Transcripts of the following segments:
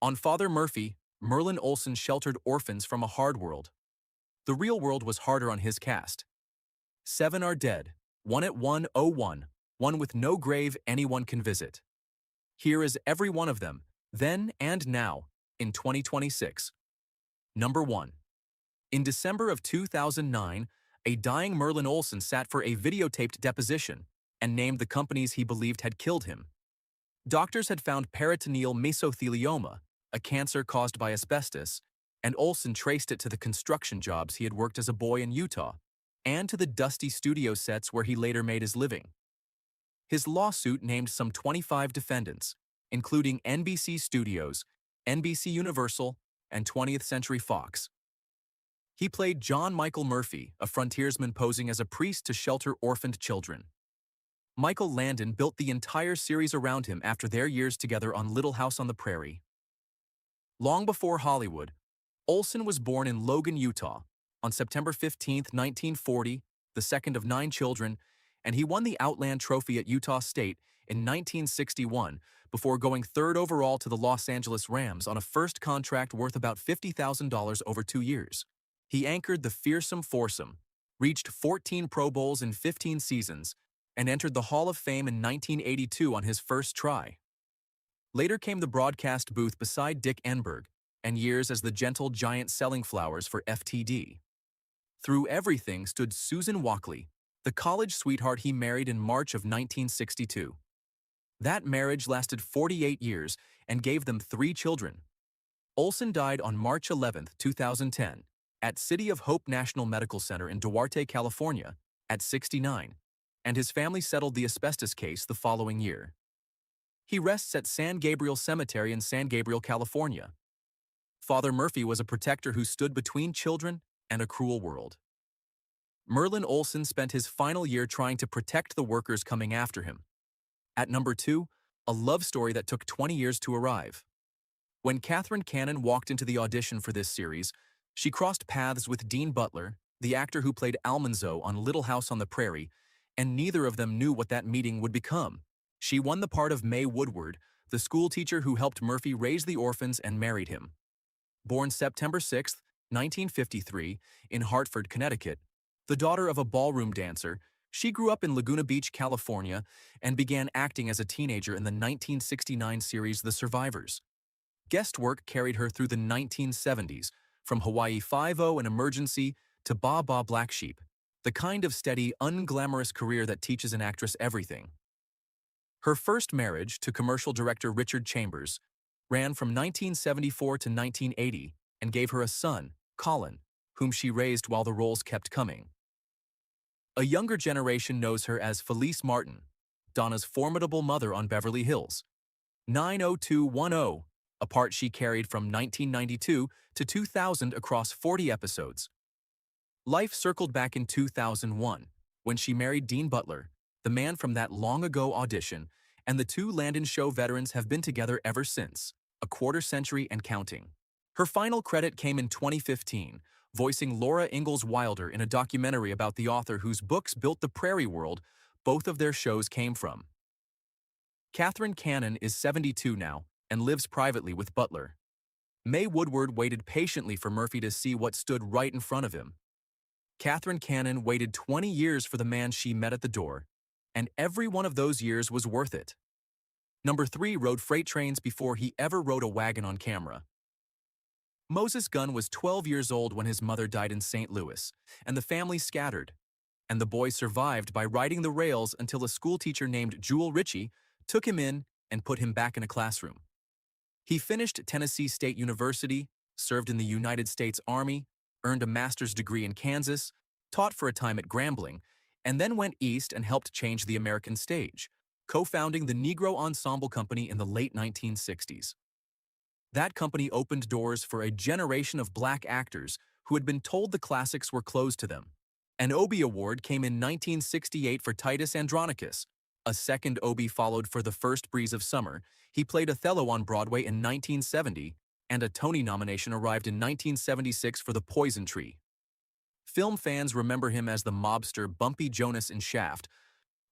On Father Murphy, Merlin Olsen sheltered orphans from a hard world. The real world was harder on his cast. 7 are dead, 1 at 101, one with no grave anyone can visit. Here is every one of them, then and now, in 2026. Number 1. In December of 2009, a dying Merlin Olsen sat for a videotaped deposition and named the companies he believed had killed him. Doctors had found peritoneal mesothelioma, a cancer caused by asbestos, and Olsen traced it to the construction jobs he had worked as a boy in Utah, and to the dusty studio sets where he later made his living. His lawsuit named some 25 defendants, including NBC Studios, NBC Universal, and 20th Century Fox. He played John Michael Murphy, a frontiersman posing as a priest to shelter orphaned children. Michael Landon built the entire series around him after their years together on Little House on the Prairie. Long before Hollywood, Olsen was born in Logan, Utah, on September 15, 1940, the second of 9 children, and he won the Outland Trophy at Utah State in 1961 before going 3rd overall to the Los Angeles Rams on a first contract worth about $50,000 over 2 years. He anchored the fearsome foursome, reached 14 Pro Bowls in 15 seasons, and entered the Hall of Fame in 1982 on his first try. Later came the broadcast booth beside Dick Enberg, and years as the gentle giant selling flowers for FTD. Through everything stood Susan Walkley, the college sweetheart he married in March of 1962. That marriage lasted 48 years and gave them 3 children. Olsen died on March 11, 2010, at City of Hope National Medical Center in Duarte, California, at 69, and his family settled the asbestos case the following year. He rests at San Gabriel Cemetery in San Gabriel, California. Father Murphy was a protector who stood between children and a cruel world. Merlin Olsen spent his final year trying to protect the workers coming after him. At number 2, a love story that took 20 years to arrive. When Katherine Cannon walked into the audition for this series, she crossed paths with Dean Butler, the actor who played Almanzo on Little House on the Prairie, and neither of them knew what that meeting would become. She won the part of Mae Woodward, the schoolteacher who helped Murphy raise the orphans and married him. Born September 6, 1953, in Hartford, Connecticut, the daughter of a ballroom dancer, she grew up in Laguna Beach, California, and began acting as a teenager in the 1969 series The Survivors. Guest work carried her through the 1970s, from Hawaii Five-0 and Emergency to Ba Ba Black Sheep, the kind of steady, unglamorous career that teaches an actress everything. Her first marriage, to commercial director Richard Chambers, ran from 1974 to 1980 and gave her a son, Colin, whom she raised while the roles kept coming. A younger generation knows her as Felice Martin, Donna's formidable mother on Beverly Hills. 90210, a part she carried from 1992 to 2000 across 40 episodes. Life circled back in 2001, when she married Dean Butler, the man from that long-ago audition, and the 2 Landon Show veterans have been together ever since, a quarter century and counting. Her final credit came in 2015, voicing Laura Ingalls Wilder in a documentary about the author whose books built the prairie world both of their shows came from. Katherine Cannon is 72 now and lives privately with Butler. Mae Woodward waited patiently for Murphy to see what stood right in front of him. Katherine Cannon waited 20 years for the man she met at the door, and every one of those years was worth it. Number 3 rode freight trains before he ever rode a wagon on camera. Moses Gunn was 12 years old when his mother died in St. Louis, and the family scattered, and the boy survived by riding the rails until a schoolteacher named Jewel Ritchie took him in and put him back in a classroom. He finished Tennessee State University, served in the United States Army, earned a master's degree in Kansas, taught for a time at Grambling, and then went east and helped change the American stage, co-founding the Negro Ensemble Company in the late 1960s. That company opened doors for a generation of black actors who had been told the classics were closed to them. An Obie Award came in 1968 for Titus Andronicus. A second Obie followed for The First Breeze of Summer. He played Othello on Broadway in 1970, and a Tony nomination arrived in 1976 for The Poison Tree. Film fans remember him as the mobster Bumpy Jonas in Shaft.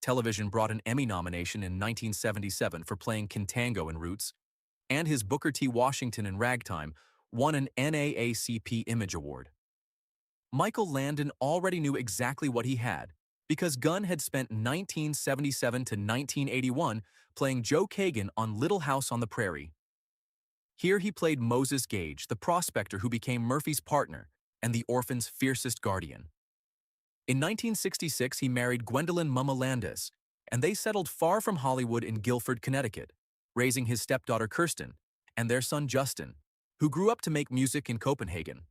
Television brought an Emmy nomination in 1977 for playing Contango in Roots. and his Booker T. Washington in Ragtime won an NAACP Image Award. Michael Landon already knew exactly what he had, because Gunn had spent 1977 to 1981 playing Joe Kagan on Little House on the Prairie. Here he played Moses Gage, the prospector who became Murphy's partner and the orphan's fiercest guardian. In 1966, he married Gwendolyn Mama Landis, and they settled far from Hollywood in Guilford, Connecticut, raising his stepdaughter Kirsten and their son Justin, who grew up to make music in Copenhagen.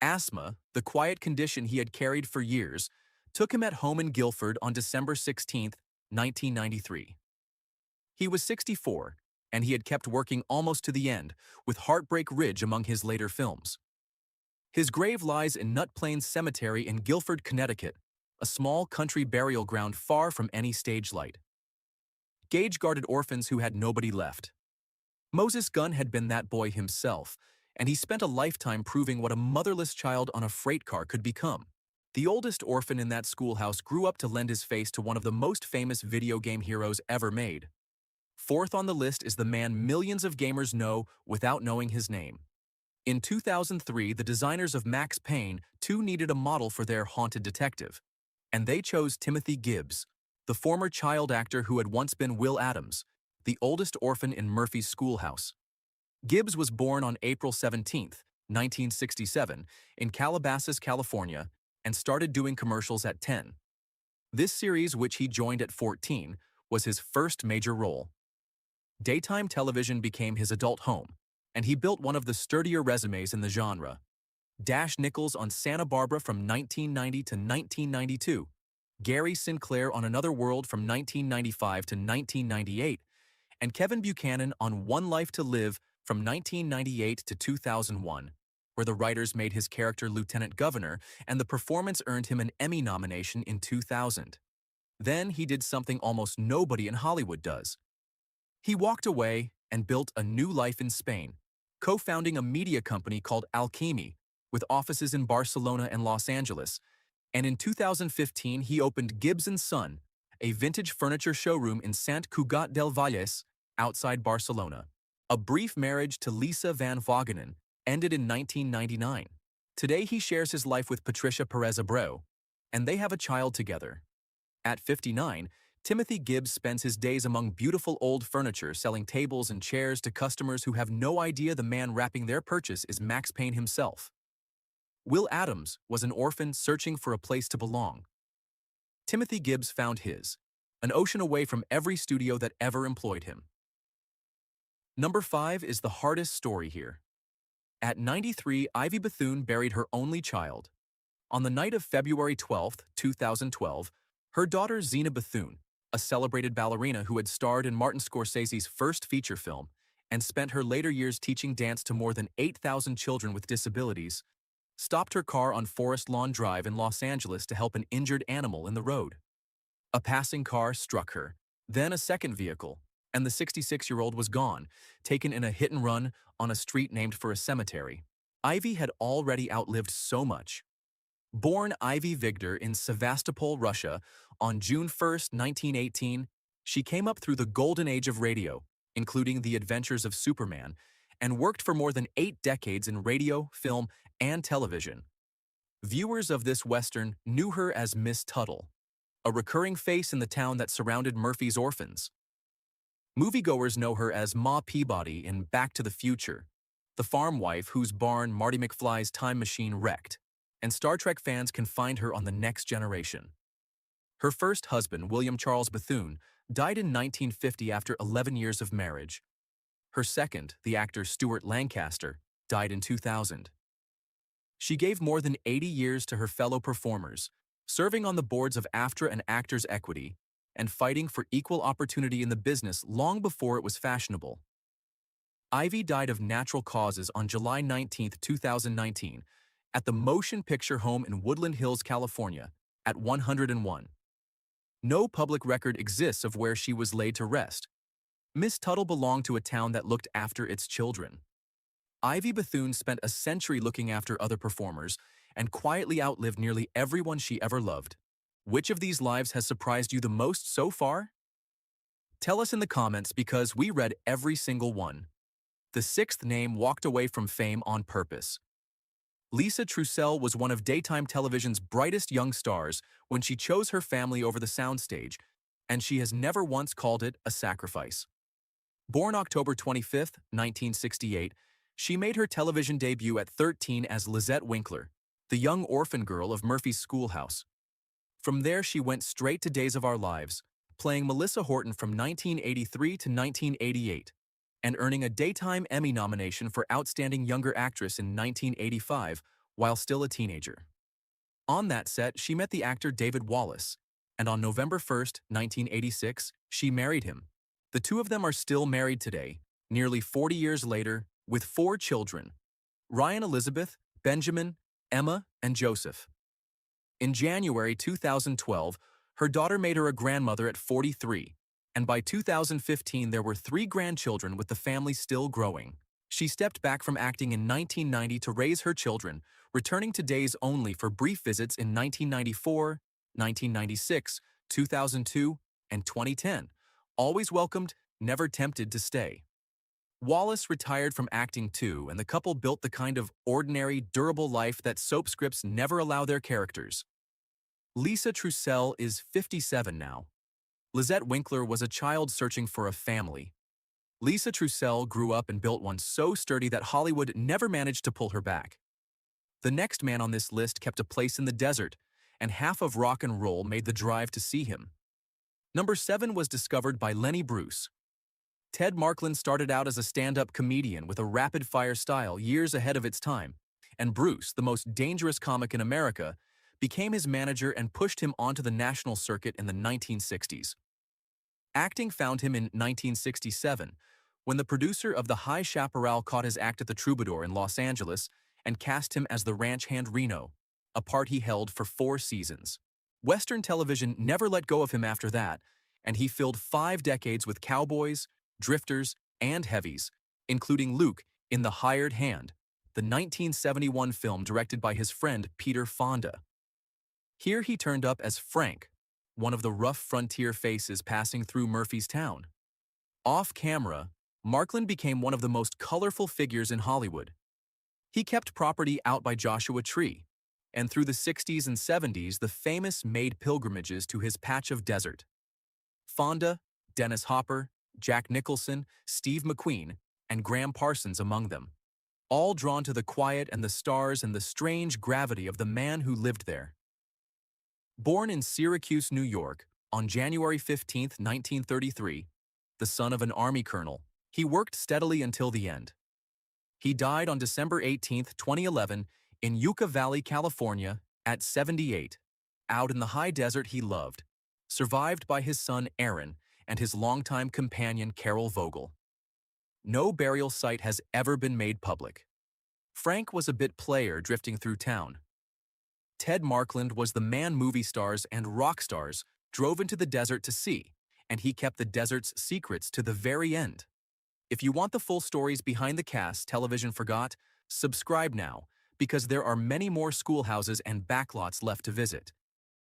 Asthma, the quiet condition he had carried for years, took him at home in Guilford on December 16, 1993. He was 64, and he had kept working almost to the end, with Heartbreak Ridge among his later films. His grave lies in Nut Plains Cemetery in Guilford, Connecticut, a small country burial ground far from any stage light. Gage guarded orphans who had nobody left. Moses Gunn had been that boy himself, and he spent a lifetime proving what a motherless child on a freight car could become. The oldest orphan in that schoolhouse grew up to lend his face to one of the most famous video game heroes ever made. Fourth on the list is the man millions of gamers know without knowing his name. In 2003, the designers of Max Payne 2 needed a model for their haunted detective, and they chose Timothy Gibbs, the former child actor who had once been Will Adams, the oldest orphan in Murphy's schoolhouse. Gibbs was born on April 17, 1967, in Calabasas, California, and started doing commercials at 10. This series, which he joined at 14, was his first major role. Daytime television became his adult home, and he built one of the sturdier resumes in the genre. Dash Nichols on Santa Barbara from 1990 to 1992, Gary Sinclair on Another World from 1995 to 1998, and Kevin Buchanan on One Life to Live from 1998 to 2001, where the writers made his character Lieutenant Governor and the performance earned him an Emmy nomination in 2000. Then he did something almost nobody in Hollywood does. He walked away and built a new life in Spain, co-founding a media company called Acclaim, with offices in Barcelona and Los Angeles, and in 2015 he opened Gibbs & Son, a vintage furniture showroom in Sant Cugat del Vallès, outside Barcelona. A brief marriage to Lisa Van Vogenen ended in 1999. Today he shares his life with Patricia Perez Abreu, and they have a child together. At 59, Timothy Gibbs spends his days among beautiful old furniture, selling tables and chairs to customers who have no idea the man wrapping their purchase is Max Payne himself. Will Adams was an orphan searching for a place to belong. Timothy Gibbs found his, an ocean away from every studio that ever employed him. Number 5 is the hardest story here. At 93, Ivy Bethune buried her only child. On the night of February 12, 2012, her daughter Zena Bethune, a celebrated ballerina who had starred in Martin Scorsese's first feature film and spent her later years teaching dance to more than 8,000 children with disabilities, stopped her car on Forest Lawn Drive in Los Angeles to help an injured animal in the road. A passing car struck her, then a second vehicle, and the 66-year-old was gone, taken in a hit-and-run on a street named for a cemetery. Ivy had already outlived so much. Born Ivy Vigdor in Sevastopol, Russia, on June 1, 1918, she came up through the golden age of radio, including The Adventures of Superman, and worked for more than 8 decades in radio, film, and television. Viewers of this Western knew her as Miss Tuttle, a recurring face in the town that surrounded Murphy's orphans. Moviegoers know her as Ma Peabody in Back to the Future, the farm wife whose barn Marty McFly's time machine wrecked, and Star Trek fans can find her on The Next Generation. Her first husband, William Charles Bethune, died in 1950 after 11 years of marriage. Her second, the actor Stuart Lancaster, died in 2000. She gave more than 80 years to her fellow performers, serving on the boards of AFTRA and Actors Equity, and fighting for equal opportunity in the business long before it was fashionable. Ivy died of natural causes on July 19, 2019, at the Motion Picture Home in Woodland Hills, California, at 101. No public record exists of where she was laid to rest. Miss Tuttle belonged to a town that looked after its children. Ivy Bethune spent a century looking after other performers and quietly outlived nearly everyone she ever loved. Which of these lives has surprised you the most so far? Tell us in the comments because we read every single one. The sixth name walked away from fame on purpose. Lisa Trusel was one of daytime television's brightest young stars when she chose her family over the soundstage, and she has never once called it a sacrifice. Born October 25, 1968, she made her television debut at 13 as Lizette Winkler, the young orphan girl of Murphy's schoolhouse. From there she went straight to Days of Our Lives, playing Melissa Horton from 1983 to 1988, and earning a Daytime Emmy nomination for Outstanding Younger Actress in 1985 while still a teenager. On that set, she met the actor David Wallace, and on November 1, 1986, she married him. The two of them are still married today, nearly 40 years later, with 4 children: Ryan, Elizabeth, Benjamin, Emma, and Joseph. In January 2012, her daughter made her a grandmother at 43, and by 2015 there were 3 grandchildren with the family still growing. She stepped back from acting in 1990 to raise her children, returning to Days only for brief visits in 1994, 1996, 2002, and 2010. Always welcomed, never tempted to stay. Wallace retired from acting too, and the couple built the kind of ordinary, durable life that soap scripts never allow their characters. Lisa Trusel is 57 now. Lizette Winkler was a child searching for a family. Lisa Trusel grew up and built one so sturdy that Hollywood never managed to pull her back. The next man on this list kept a place in the desert, and half of rock and roll made the drive to see him. Number 7 was discovered by Lenny Bruce. Ted Markland started out as a stand-up comedian with a rapid-fire style years ahead of its time, and Bruce, the most dangerous comic in America, became his manager and pushed him onto the national circuit in the 1960s. Acting found him in 1967, when the producer of The High Chaparral caught his act at the Troubadour in Los Angeles and cast him as the ranch hand Reno, a part he held for 4 seasons. Western television never let go of him after that, and he filled 5 decades with cowboys, drifters, and heavies, including Luke in The Hired Hand, the 1971 film directed by his friend Peter Fonda. Here he turned up as Frank, one of the rough frontier faces passing through Murphy's town. Off-camera, Markland became one of the most colorful figures in Hollywood. He kept property out by Joshua Tree, and through the 60s and 70s the famous made pilgrimages to his patch of desert. Fonda, Dennis Hopper, Jack Nicholson, Steve McQueen, and Graham Parsons among them, all drawn to the quiet and the stars and the strange gravity of the man who lived there. Born in Syracuse, New York, on January 15, 1933, the son of an Army colonel, he worked steadily until the end. He died on December 18, 2011, in Yucca Valley, California, at 78, out in the high desert he loved, survived by his son Aaron and his longtime companion Carol Vogel. No burial site has ever been made public. Frank was a bit player drifting through town. Ted Markland was the man movie stars and rock stars drove into the desert to see, and he kept the desert's secrets to the very end. If you want the full stories behind the cast television forgot, subscribe now, because there are many more schoolhouses and backlots left to visit.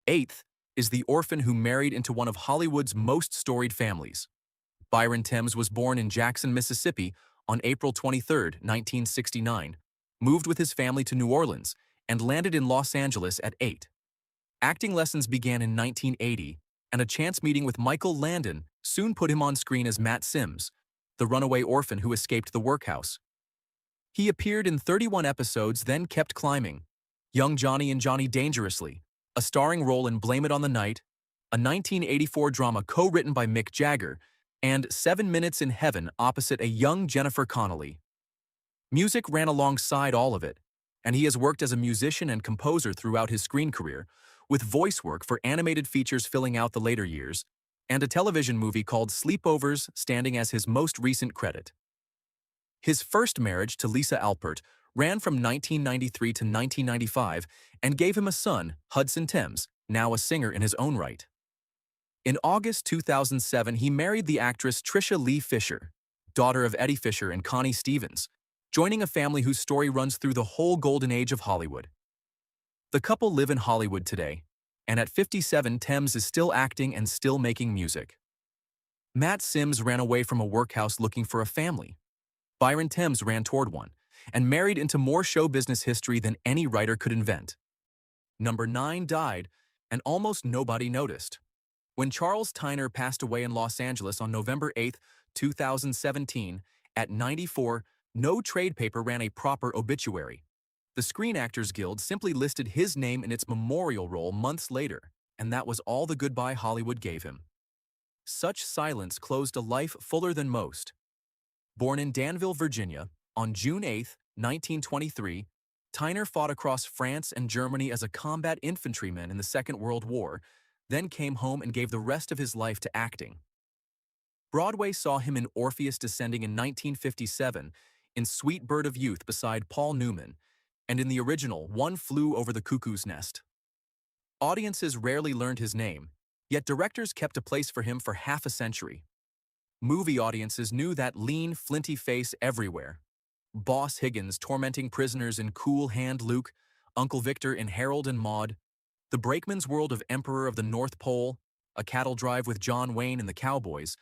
8th is the orphan who married into one of Hollywood's most storied families. Byron Thames was born in Jackson, Mississippi on April 23, 1969, moved with his family to New Orleans, and landed in Los Angeles at 8. Acting lessons began in 1980, and a chance meeting with Michael Landon soon put him on screen as Matt Sims, the runaway orphan who escaped the workhouse. He appeared in 31 episodes, then kept climbing. Young Johnny and Johnny Dangerously, a starring role in Blame It on the Night, a 1984 drama co-written by Mick Jagger, and 7 Minutes in Heaven opposite a young Jennifer Connelly. Music ran alongside all of it, and he has worked as a musician and composer throughout his screen career, with voice work for animated features filling out the later years, and a television movie called Sleepovers standing as his most recent credit. His first marriage to Lisa Alpert ran from 1993 to 1995 and gave him a son, Hudson Thames, now a singer in his own right. In August 2007, he married the actress Tricia Lee Fisher, daughter of Eddie Fisher and Connie Stevens, joining a family whose story runs through the whole golden age of Hollywood. The couple live in Hollywood today, and at 57, Thames is still acting and still making music. Matt Sims ran away from a workhouse looking for a family. Byron Thames ran toward one, and married into more show business history than any writer could invent. Number 9 died, and almost nobody noticed. When Charles Tyner passed away in Los Angeles on November 8, 2017, at 94, no trade paper ran a proper obituary. The Screen Actors Guild simply listed his name in its memorial roll months later, and that was all the goodbye Hollywood gave him. Such silence closed a life fuller than most. Born in Danville, Virginia, on June 8, 1923, Tyner fought across France and Germany as a combat infantryman in the Second World War, then came home and gave the rest of his life to acting. Broadway saw him in Orpheus Descending in 1957, in Sweet Bird of Youth beside Paul Newman, and in the original One Flew Over the Cuckoo's Nest. Audiences rarely learned his name, yet directors kept a place for him for half a century. Movie audiences knew that lean, flinty face everywhere. Boss Higgins tormenting prisoners in Cool Hand Luke, Uncle Victor in Harold and Maude, The Brakeman's World of Emperor of the North Pole, A Cattle Drive with John Wayne and the Cowboys,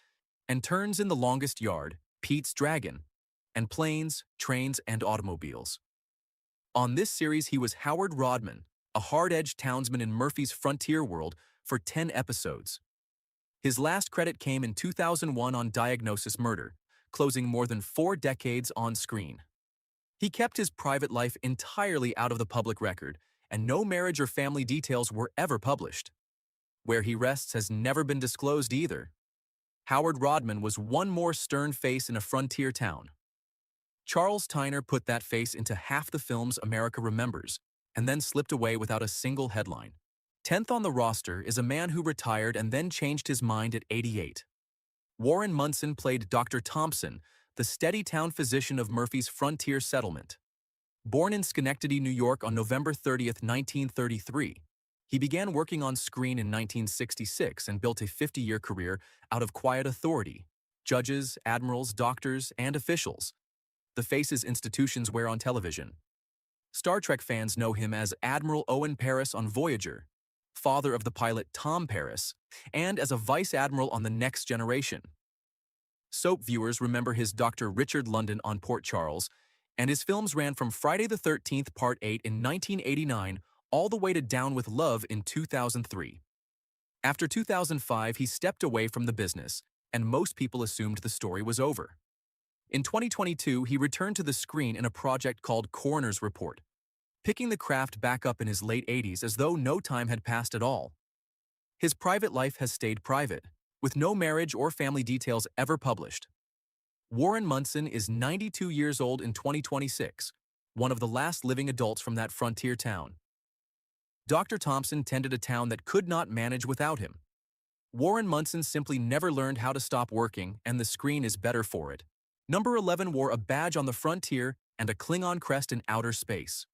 and Turns in the Longest Yard, Pete's Dragon, and Planes, Trains, and Automobiles. On this series he was Howard Rodman, a hard-edged townsman in Murphy's Frontier World, for 10 episodes. His last credit came in 2001 on Diagnosis Murder, closing more than 4 decades on screen. He kept his private life entirely out of the public record, and no marriage or family details were ever published. Where he rests has never been disclosed either. Howard Rodman was one more stern face in a frontier town. Charles Tyner put that face into half the films America remembers, and then slipped away without a single headline. 10th on the roster is a man who retired and then changed his mind at 88. Warren Munson played Dr. Thompson, the steady town physician of Murphy's frontier settlement. Born in Schenectady, New York on November 30, 1933, he began working on screen in 1966 and built a 50-year career out of quiet authority, judges, admirals, doctors, and officials, the faces institutions wear on television. Star Trek fans know him as Admiral Owen Paris on Voyager, father of the pilot Tom Paris, and as a vice admiral on The Next Generation. Soap viewers remember his Dr. Richard London on Port Charles, and his films ran from Friday the 13th Part 8 in 1989 all the way to Down with Love in 2003. After 2005, he stepped away from the business, and most people assumed the story was over. In 2022, he returned to the screen in a project called Coroner's Report, picking the craft back up in his late 80s as though no time had passed at all. His private life has stayed private, with no marriage or family details ever published. Warren Munson is 92 years old in 2026, one of the last living adults from that frontier town. Dr. Thompson tended a town that could not manage without him. Warren Munson simply never learned how to stop working, and the screen is better for it. Number 11 wore a badge on the frontier and a Klingon crest in outer space.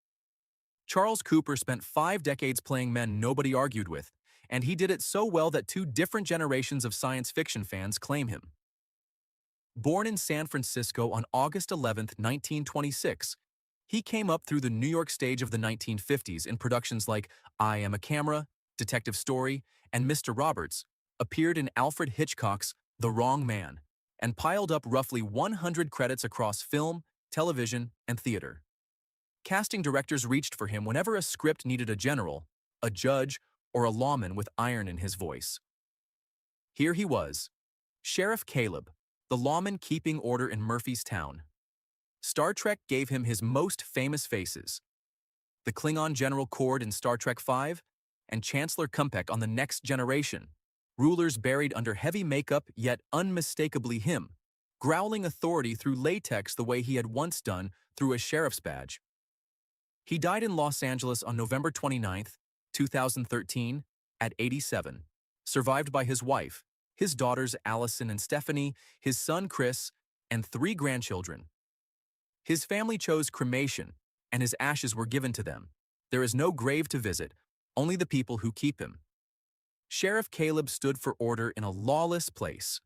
Charles Cooper spent 5 decades playing men nobody argued with, and he did it so well that 2 different generations of science fiction fans claim him. Born in San Francisco on August 11, 1926, he came up through the New York stage of the 1950s in productions like I Am a Camera, Detective Story, and Mr. Roberts, appeared in Alfred Hitchcock's The Wrong Man, and piled up roughly 100 credits across film, television, and theater. Casting directors reached for him whenever a script needed a general, a judge, or a lawman with iron in his voice. Here he was, Sheriff Caleb, the lawman keeping order in Murphy's town. Star Trek gave him his most famous faces: the Klingon General Cord in Star Trek V, and Chancellor Kumpek on The Next Generation, rulers buried under heavy makeup yet unmistakably him, growling authority through latex the way he had once done through a sheriff's badge. He died in Los Angeles on November 29, 2013, at 87, survived by his wife, his daughters Allison and Stephanie, his son Chris, and 3 grandchildren. His family chose cremation, and his ashes were given to them. There is no grave to visit, only the people who keep him. Sheriff Caleb stood for order in a lawless place.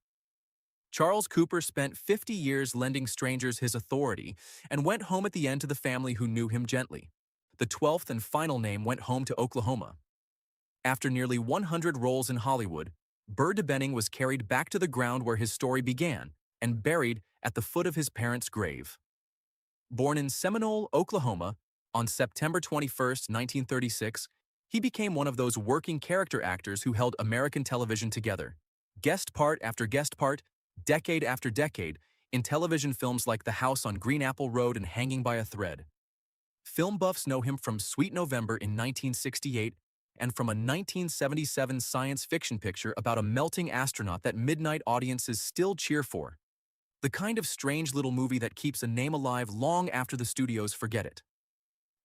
Charles Cooper spent 50 years lending strangers his authority and went home at the end to the family who knew him gently. The 12th and final name went home to Oklahoma. After nearly 100 roles in Hollywood, Burr DeBenning was carried back to the ground where his story began and buried at the foot of his parents' grave. Born in Seminole, Oklahoma, on September 21, 1936, he became one of those working character actors who held American television together. Guest part after guest part, decade after decade, in television films like The House on Green Apple Road and Hanging by a Thread. Film buffs know him from Sweet November in 1968 and from a 1977 science fiction picture about a melting astronaut that midnight audiences still cheer for. The kind of strange little movie that keeps a name alive long after the studios forget it.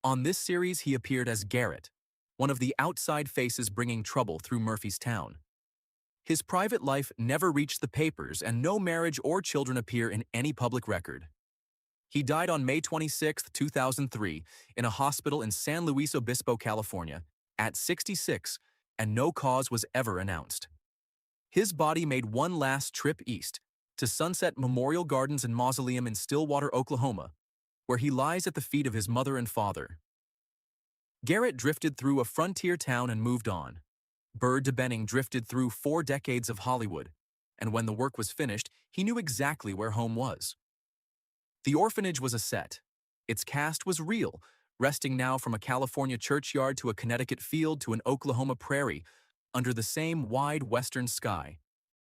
On this series, he appeared as Garrett, one of the outside faces bringing trouble through Murphy's Town. His private life never reached the papers, and no marriage or children appear in any public record. He died on May 26, 2003, in a hospital in San Luis Obispo, California, at 66, and no cause was ever announced. His body made one last trip east, to Sunset Memorial Gardens and Mausoleum in Stillwater, Oklahoma, where he lies at the feet of his mother and father. Garrett drifted through a frontier town and moved on. Burr DeBenning drifted through 4 decades of Hollywood, and when the work was finished, he knew exactly where home was. The orphanage was a set. Its cast was real, resting now from a California churchyard to a Connecticut field to an Oklahoma prairie, under the same wide western sky.